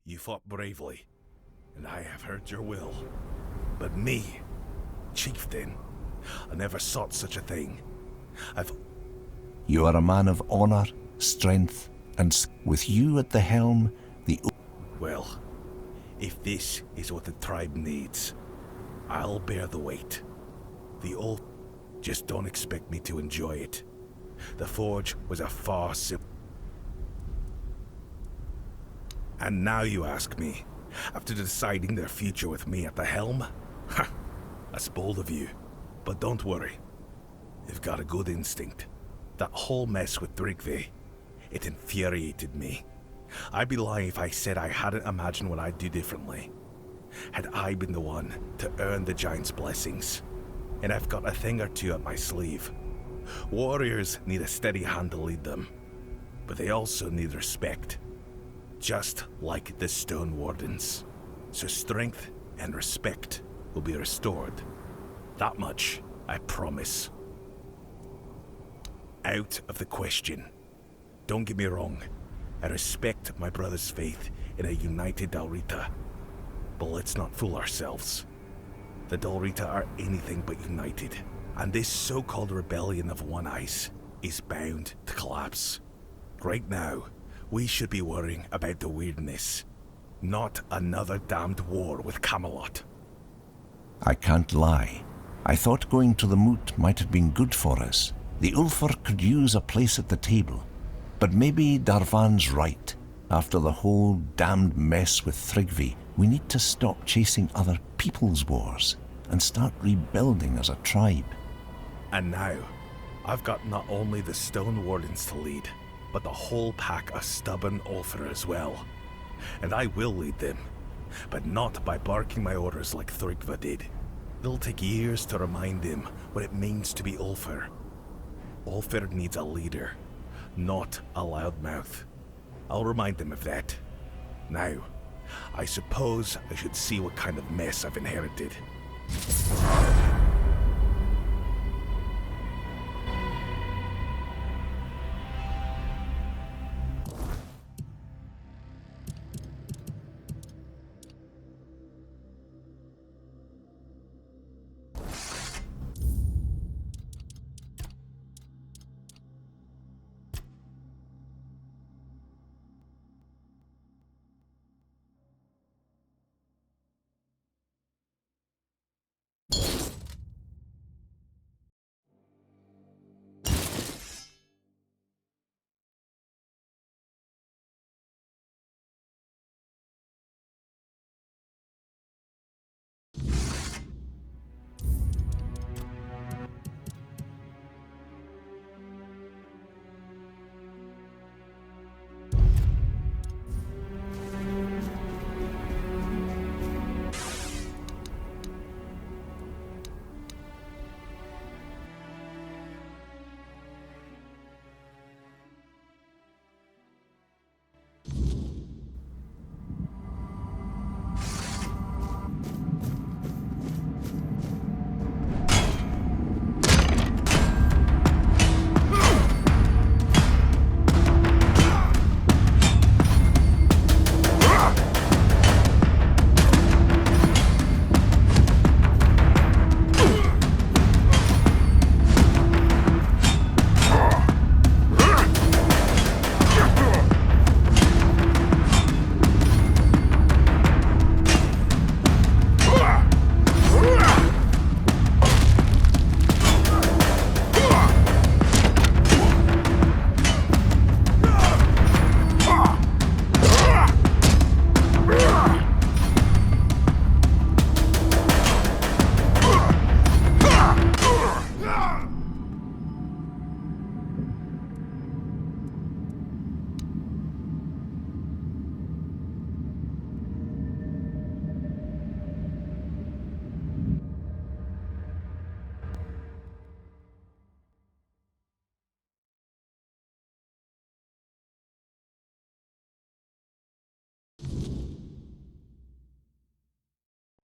You fought bravely, and I have heard your will. But me, chieftain, I never sought such a thing. You are a man of honor, strength, and with you at the helm, Well, if this is what the tribe needs, I'll bear the weight. The old... Just don't expect me to enjoy it. The Forge was a far simpler... And now you ask me, after deciding their future with me at the helm? Ha! That's bold of you. But don't worry. You've got a good instinct. That whole mess with Thrigvi, it infuriated me. I'd be lying if I said I hadn't imagined what I'd do differently. Had I been the one to earn the giant's blessings. And I've got a thing or two up my sleeve. Warriors need a steady hand to lead them. But they also need respect. Just like the Stone Wardens. So strength and respect will be restored. That much, I promise. Out of the question. Don't get me wrong. I respect my brother's faith in a united Dalrita. But let's not fool ourselves. The Dalrita are anything but united. And this so-called rebellion of One Ice is bound to collapse. Right now, we should be worrying about the weirdness. Not another damned war with Camelot. I can't lie. I thought going to the moot might have been good for us. The Ulfr could use a place at the table. But maybe Darvan's right. After the whole damned mess with Thrigvi, we need to stop chasing other people's wars and start rebuilding as a tribe. And now, I've got not only the Stone Wardens to lead, but the whole pack of stubborn Ulfr as well. And I will lead them, but not by barking my orders like Thrigva did. It'll take years to remind him what it means to be Ulfr. Ulfr needs a leader, not a loudmouth. I'll remind them of that. Now, I suppose I should see what kind of mess I've inherited.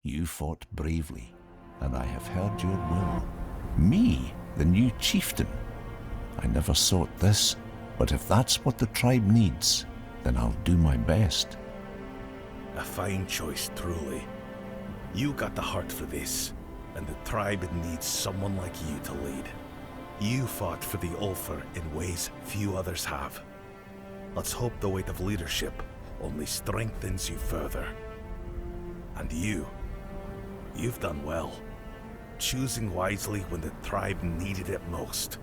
You fought bravely, and I have heard your will. Me, the new chieftain. I never sought this, but if that's what the tribe needs, then I'll do my best. A fine choice, truly. You got the heart for this, and the tribe needs someone like you to lead. You fought for the Ulfr in ways few others have. Let's hope the weight of leadership only strengthens you further. And you've done well, choosing wisely when the tribe needed it most.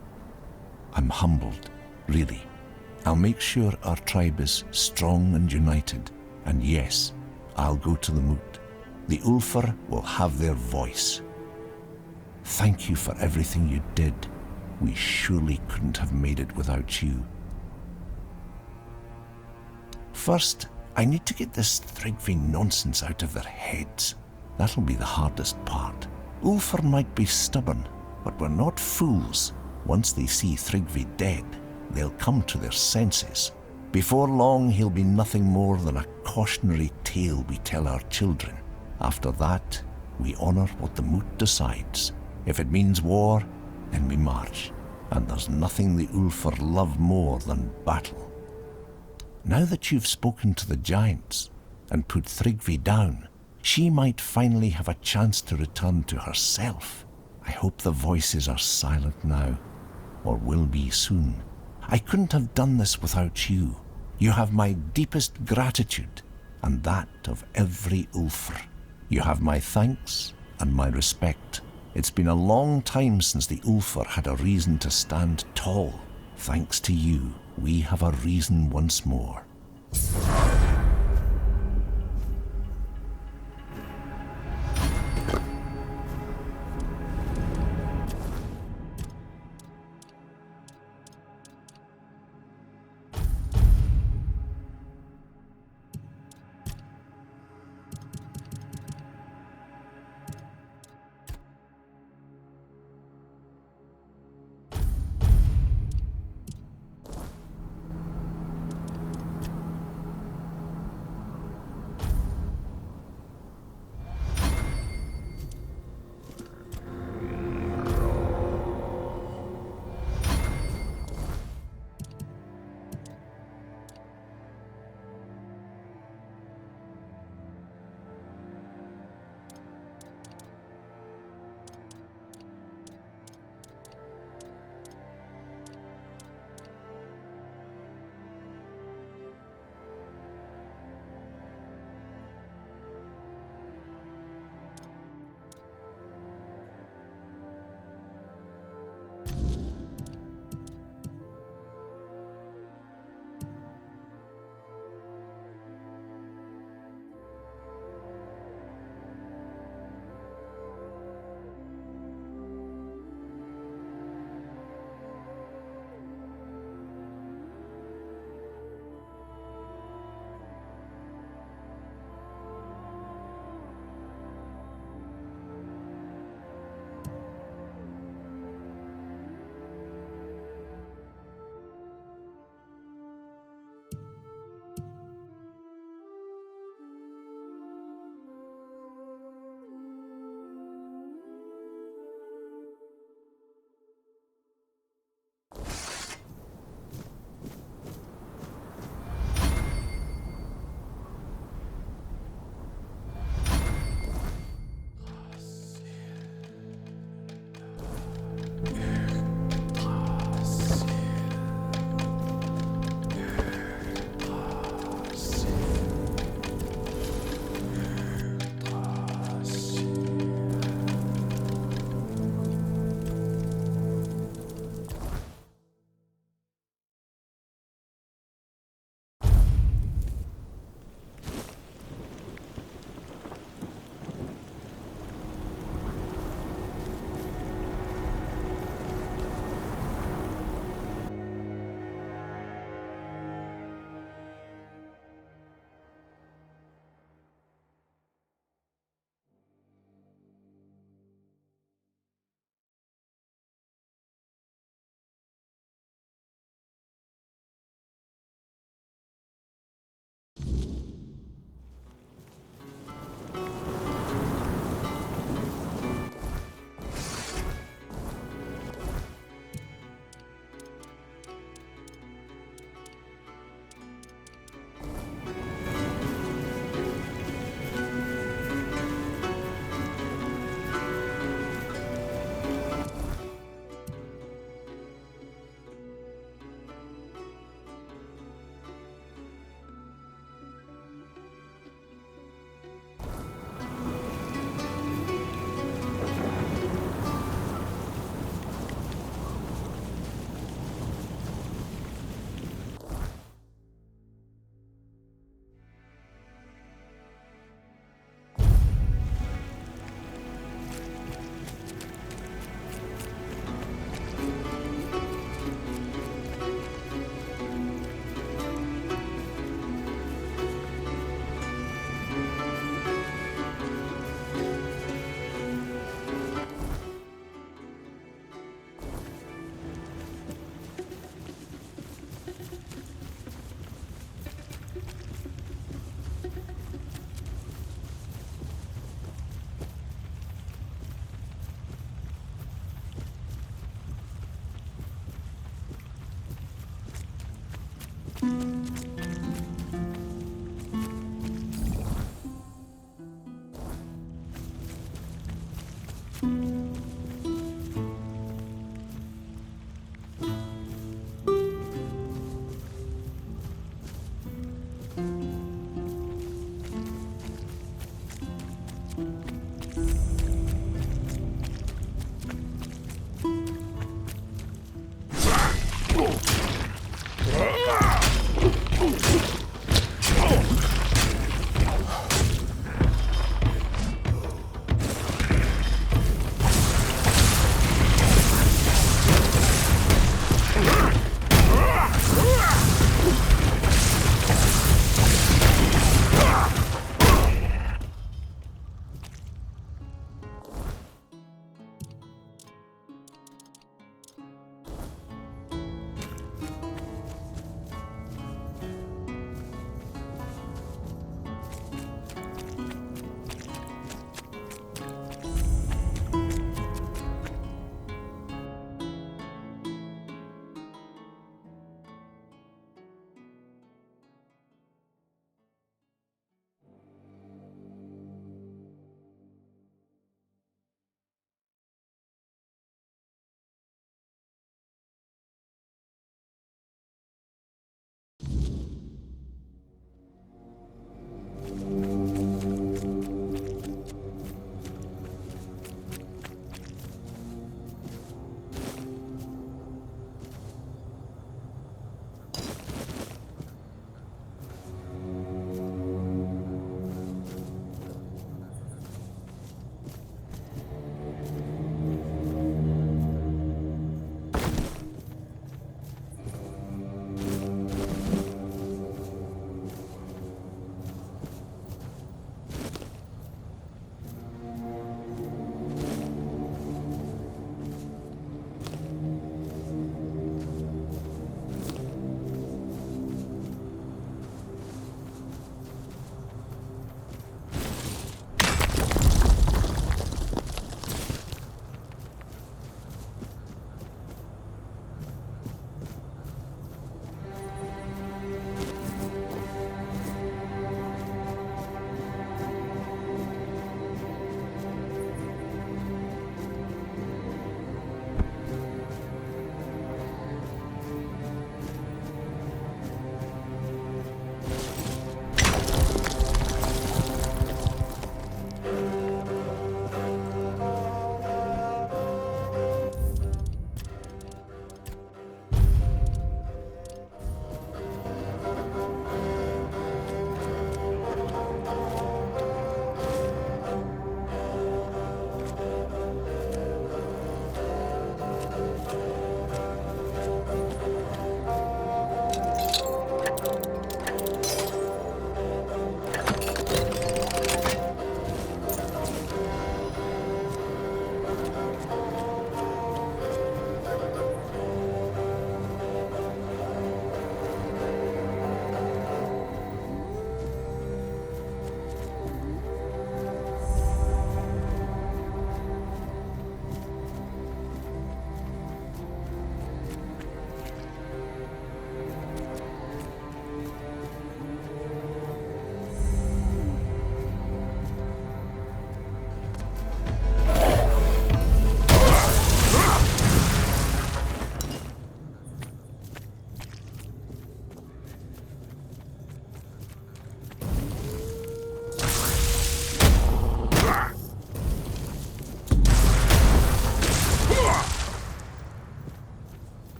I'm humbled, really. I'll make sure our tribe is strong and united, and yes, I'll go to the moot. The Ulfr will have their voice. Thank you for everything you did. We surely couldn't have made it without you. First, I need to get this Thrigvi nonsense out of their heads. That'll be the hardest part. Ulfr might be stubborn, but we're not fools. Once they see Thrigvi dead, they'll come to their senses. Before long, he'll be nothing more than a cautionary tale we tell our children. After that, we honor what the moot decides. If it means war, then we march. And there's nothing the Ulfr love more than battle. Now that you've spoken to the giants and put Thrigvi down, she might finally have a chance to return to herself. I hope the voices are silent now, or will be soon. I couldn't have done this without you. You have my deepest gratitude, and that of every Ulfr. You have my thanks and my respect. It's been a long time since the Ulfr had a reason to stand tall. Thanks to you, we have a reason once more.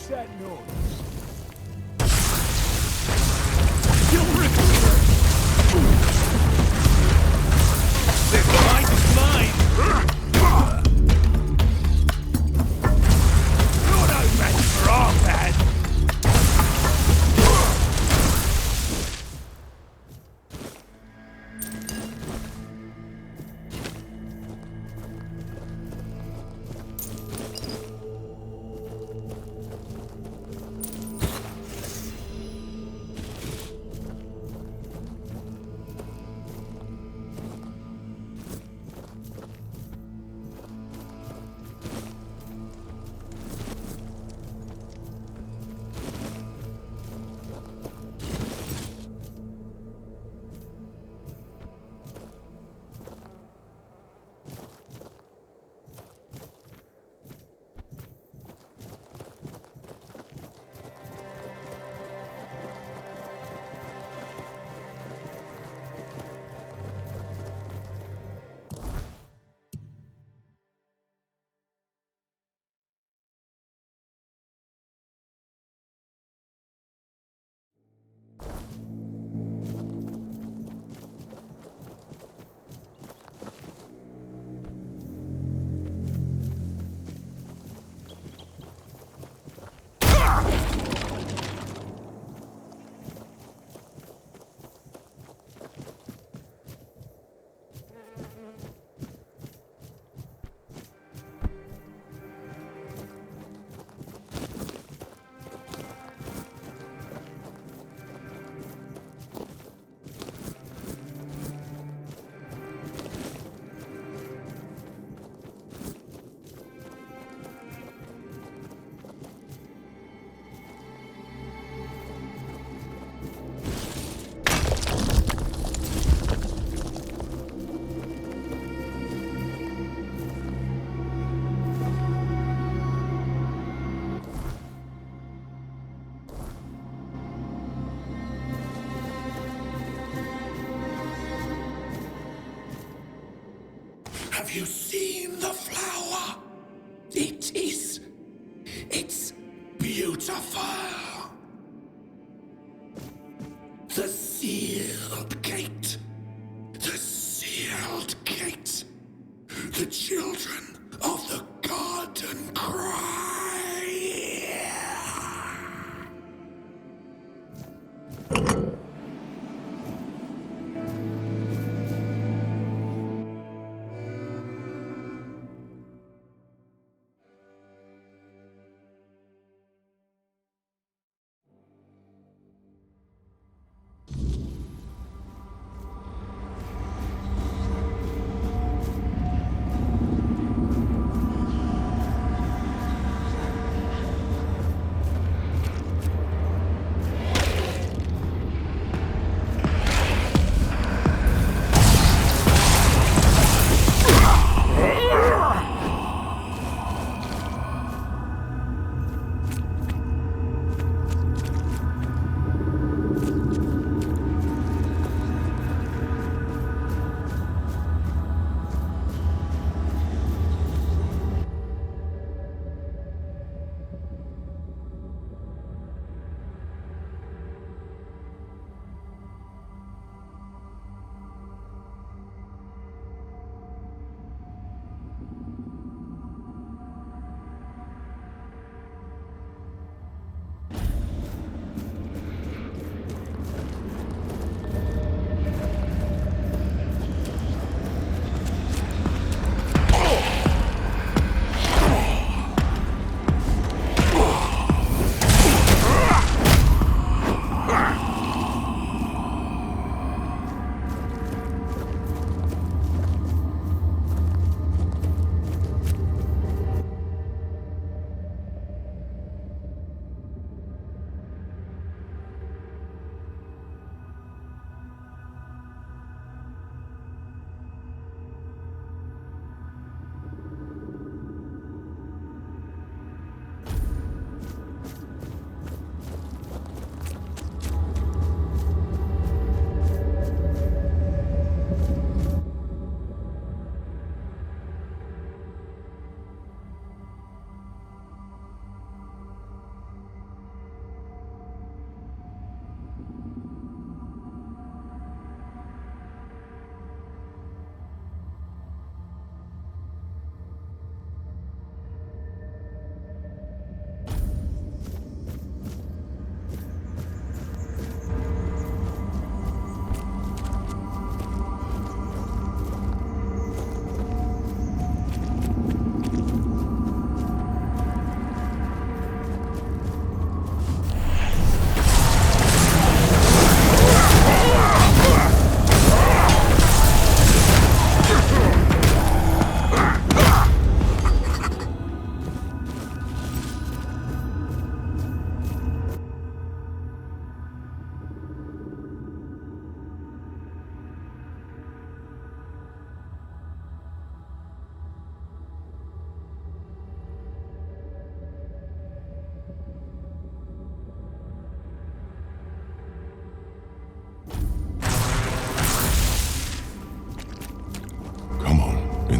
What's that noise? This fight is mine! You're no match for our bad. Have you seen the flower? It's beautiful. The sealed gate. The sealed gate. The children of the garden cry.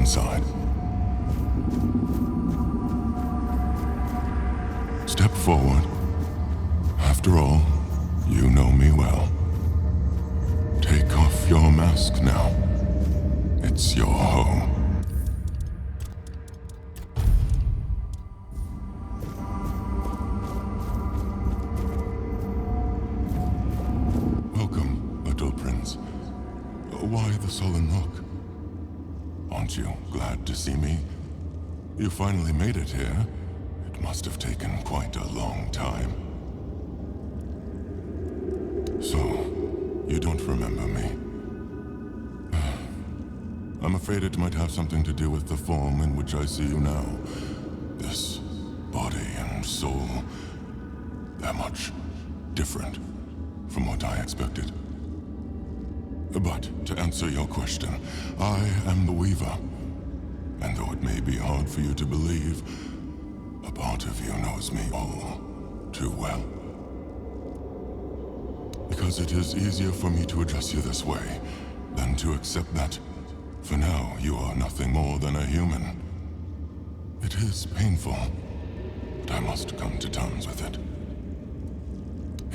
inside. Step forward. After all, you know me well. Take off your mask now. It's your home. Welcome, little prince. Why the sullen look? Aren't you glad to see me? You finally made it here. It must have taken quite a long time. So, you don't remember me? I'm afraid it might have something to do with the form in which I see you now. This body and soul, they're much different from what I expected. But to answer your question, I am the Weaver. And though it may be hard for you to believe, a part of you knows me all too well. Because it is easier for me to address you this way than to accept that, for now, you are nothing more than a human. It is painful, but I must come to terms with it.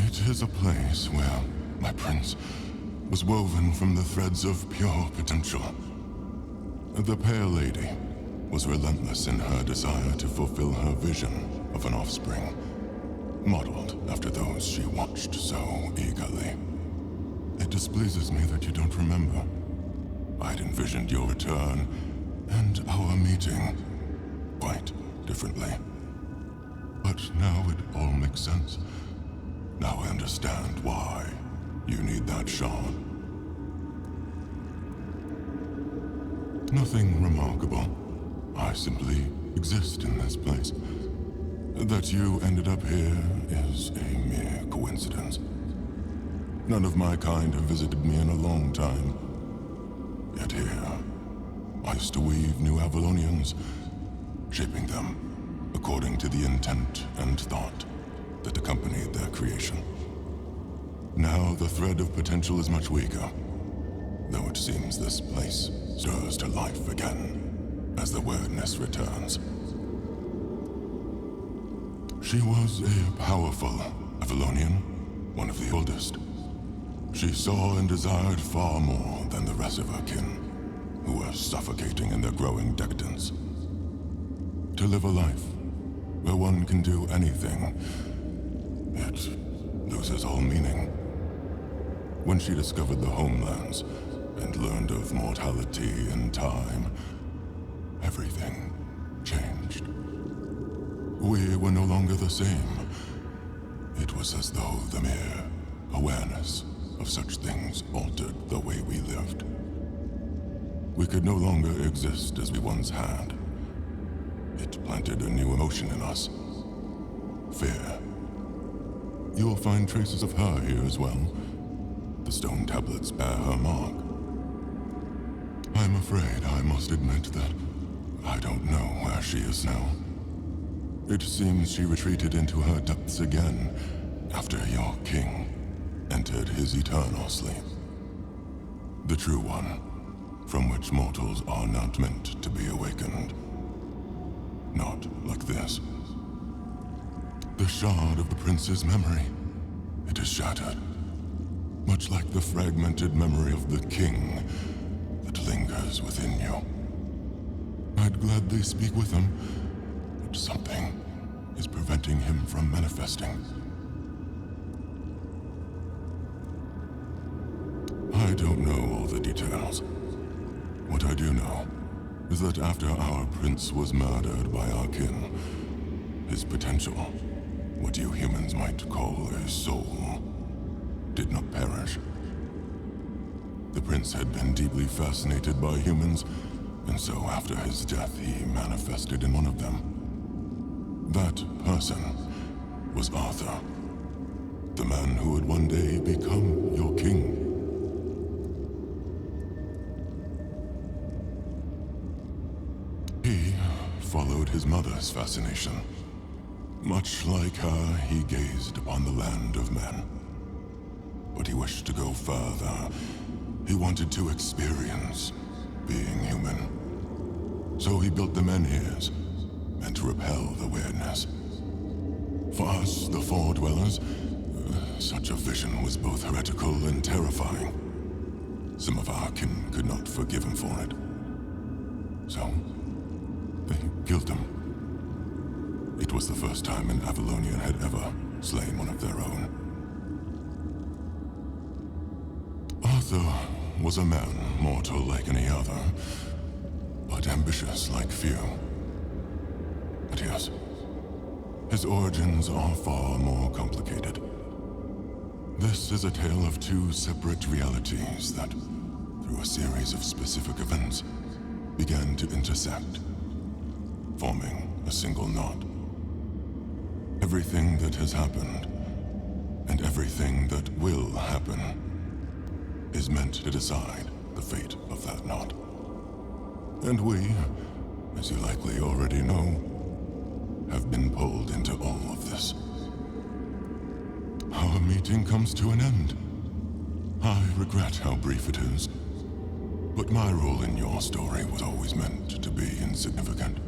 It is a place where my prince was woven from the threads of pure potential. The Pale Lady was relentless in her desire to fulfill her vision of an offspring, modeled after those she watched so eagerly. It displeases me that you don't remember. I'd envisioned your return and our meeting quite differently. But now it all makes sense. Now I understand why you need that shard. Nothing remarkable. I simply exist in this place. That you ended up here is a mere coincidence. None of my kind have visited me in a long time. Yet here, I used to weave new Avalonians, shaping them according to the intent and thought that accompanied their creation. Now the thread of potential is much weaker, though it seems this place stirs to life again as the awareness returns. She was a powerful Avalonian, one of the oldest. She saw and desired far more than the rest of her kin, who were suffocating in their growing decadence. To live a life where one can do anything, it loses all meaning. When she discovered the homelands and learned of mortality and time, everything changed. We were no longer the same. It was as though the mere awareness of such things altered the way we lived. We could no longer exist as we once had. It planted a new emotion in us. Fear. You'll find traces of her here as well. The stone tablets bear her mark. I'm afraid I must admit that I don't know where she is now. It seems she retreated into her depths again after your king entered his eternal sleep. The true one, from which mortals are not meant to be awakened. Not like this. The shard of the prince's memory. It is shattered. Much like the fragmented memory of the king that lingers within you. I'd gladly speak with him, but something is preventing him from manifesting. I don't know all the details. What I do know is that after our prince was murdered by our kin, his potential, what you humans might call a soul, did not perish. The prince had been deeply fascinated by humans, and so after his death he manifested in one of them. That person was Arthur, the man who would one day become your king. He followed his mother's fascination. Much like her, he gazed upon the land of men. But he wished to go further. He wanted to experience being human. So he built the menhirs, meant to repel the weirdness. For us, the Four Dwellers, such a vision was both heretical and terrifying. Some of our kin could not forgive him for it. So, they killed him. It was the first time an Avalonian had ever slain one of their own. Arthur was a man mortal like any other, but ambitious like few. But yes, his origins are far more complicated. This is a tale of two separate realities that, through a series of specific events, began to intersect, forming a single knot. Everything that has happened, and everything that will happen, is meant to decide the fate of that knot. And we, as you likely already know, have been pulled into all of this. Our meeting comes to an end. I regret how brief it is, but my role in your story was always meant to be insignificant.